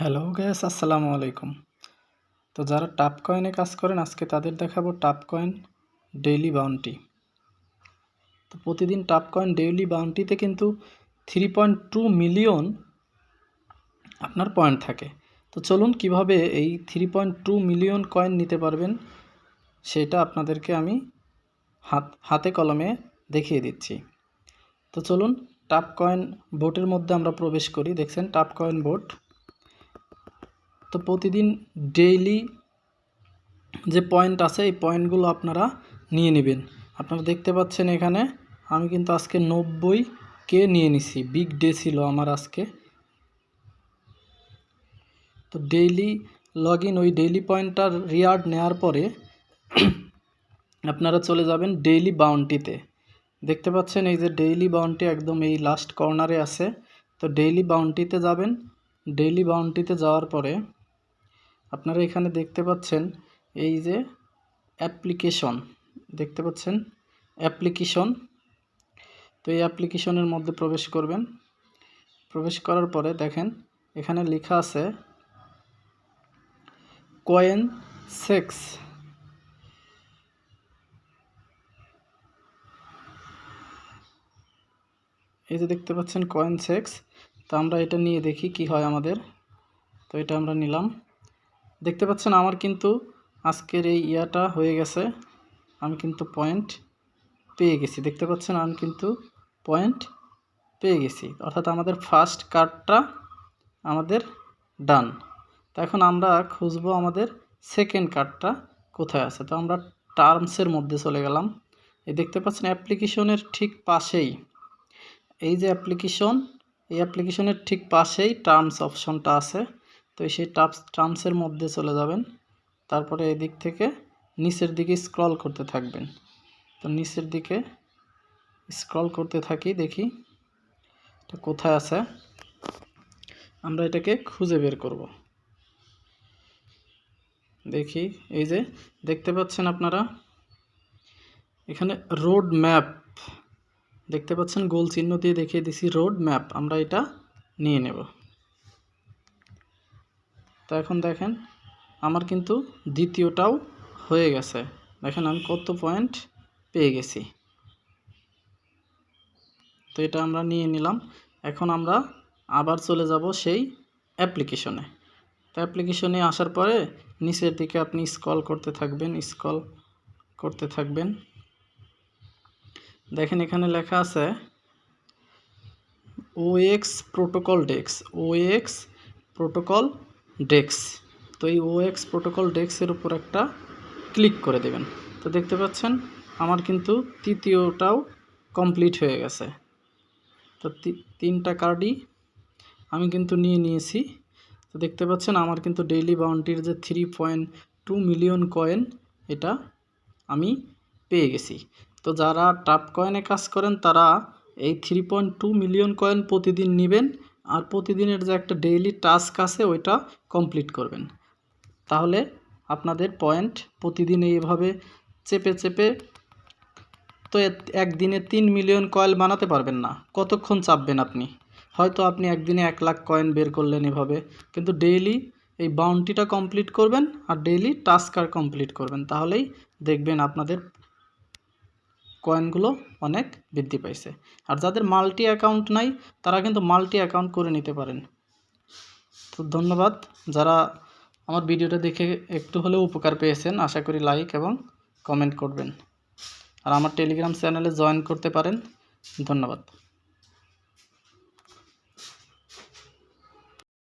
Hello gas, আসসালামু আলাইকুম। তো যারা টাপ কয়েনে কাজ করেন আজকে তাদের দেখাবো টাপ কয়েন ডেইলি বাউন্টি। তো প্রতিদিন টাপ কয়েন ডেইলি বাউন্টিতে কিন্তু 3.2 মিলিয়ন আপনার পয়েন্ট থাকে। তো চলুন কিভাবে এই 3.2 মিলিয়ন কয়েন নিতে পারবেন সেটা আপনাদেরকে আমি হাতে কলমে দেখিয়ে দিচ্ছি। তো চলুন টাপ কয়েন বোটের মধ্যে আমরা প্রবেশ করি। দেখছেন টাপ কয়েন বোট। তো প্রতিদিন ডেইলি যে পয়েন্ট আছে এই পয়েন্টগুলো আপনারা নিয়ে নেবেন। আপনারা দেখতে পাচ্ছেন এখানে আমি কিন্তু আজকে 90K নিয়ে নিছি। বিগ ডে ছিল আমার আজকে। তো ডেইলি লগ ইন, ওই ডেইলি পয়েন্টটার রিওয়ার্ড নেওয়ার পরে আপনারা চলে যাবেন ডেইলি বাউন্টিতে। দেখতে পাচ্ছেন এই যে ডেইলি বাউন্টি একদম এই লাস্ট কর্নারে আছে। তো ডেইলি বাউন্টিতে যাবেন। ডেইলি বাউন্টিতে যাওয়ার পরে আপনারা এখানে দেখতে পাচ্ছেন এই যে অ্যাপ্লিকেশন, দেখতে পাচ্ছেন অ্যাপ্লিকেশন। তো এই অ্যাপ্লিকেশনের মধ্যে প্রবেশ করবেন। প্রবেশ করার পরে দেখেন এখানে লেখা আছে কয়েন সেক্স। এই যে দেখতে পাচ্ছেন কয়েন সেক্স। তো আমরা এটা নিয়ে দেখি কি হয় আমাদের। তো এটা আমরা নিলাম। দেখতে পাচ্ছেন আমার কিন্তু আজকের এই ইয়াটা হয়ে গেছে। আমি কিন্তু পয়েন্ট পেয়ে গেছি। দেখতে পাচ্ছেন আমি কিন্তু পয়েন্ট পেয়ে গেছি, অর্থাৎ আমাদের ফার্স্ট কার্ডটা আমাদের ডান। তো এখন আমরা খুঁজবো আমাদের সেকেন্ড কার্ডটা কোথায় আছে। তো আমরা টার্মসের মধ্যে চলে গেলাম। এই দেখতে পাচ্ছেন অ্যাপ্লিকেশনের ঠিক পাশেই এই যে অ্যাপ্লিকেশন, এই অ্যাপ্লিকেশনের ঠিক পাশেই টার্মস অপশনটা আছে। তো সেই টার্মসের মধ্যে চলে যাবেন। তারপরে এদিক থেকে নিচের দিকে স্ক্রল করতে থাকবেন। তো নিচের দিকে স্ক্রল করতে থাকি, দেখি এটা কোথায় আছে। আমরা এটাকে খুঁজে বের করব। দেখি এই যে দেখতে পাচ্ছেন আপনারা এখানে রোড ম্যাপ দেখতে পাচ্ছেন, গোল চিহ্ন দিয়ে দেখিয়ে দিছি রোড ম্যাপ। আমরা এটা নিয়ে নেব। তো এখন দেখেন আমার কিন্তু দ্বিতীয়টাও হয়ে গেছে। দেখেন আমি কত পয়েন্ট পেয়ে গেছি। তো এটা আমরা নিয়ে নিলাম। এখন আমরা আবার চলে যাব সেই অ্যাপ্লিকেশনে। তো অ্যাপ্লিকেশনে আসার পরে নিচের দিকে আপনি স্ক্রল করতে থাকবেন। দেখেন এখানে লেখা আছে ওএক্স প্রোটোকল ডেক্স। তো এই ওএক্স প্রোটোকল ডেক্সের উপর একটা ক্লিক করে দেবেন। তো দেখতে পাচ্ছেন আমার কিন্তু তৃতীয়টাও কমপ্লিট হয়ে গেছে। তো তিনটা কার্ডই আমি কিন্তু নিয়ে নিয়েছি। তো দেখতে পাচ্ছেন আমার কিন্তু ডেইলি বাউন্টির যে 3.2 মিলিয়ন কয়েন এটা আমি পেয়ে গেছি। তো যারা টাপ কয়েনে কাজ করেন তারা এই 3.2 মিলিয়ন কয়েন প্রতিদিন নেবেন, আর প্রতিদিনের যে একটা ডেইলি টাস্ক আছে ওইটা কমপ্লিট করবেন। তাহলে আপনাদের পয়েন্ট প্রতিদিন এইভাবে চেপে তো একদিনে 3 মিলিয়ন কয়েন বানাতে পারবেন না। কতক্ষণ চাপবেন আপনি? হয়তো আপনি একদিনে 1 লাখ কয়েন বের করলেন এভাবে, কিন্তু ডেইলি এই বাউন্টিটা কমপ্লিট করবেন আর ডেইলি টাস্ক আর কমপ্লিট করবেন, তাহলেই দেখবেন আপনাদের কয়েনগুলো অনেক বৃদ্ধি পাইছে। আর যাদের মাল্টি অ্যাকাউন্ট নাই তারা কিন্তু মাল্টি অ্যাকাউন্ট করে নিতে পারেন। তো ধন্যবাদ যারা আমার ভিডিওটা দেখে একটু হলেও উপকার পেয়েছেন। আশা করি লাইক এবং কমেন্ট করবেন। আর আমার টেলিগ্রাম চ্যানেলে জয়েন করতে পারেন। ধন্যবাদ।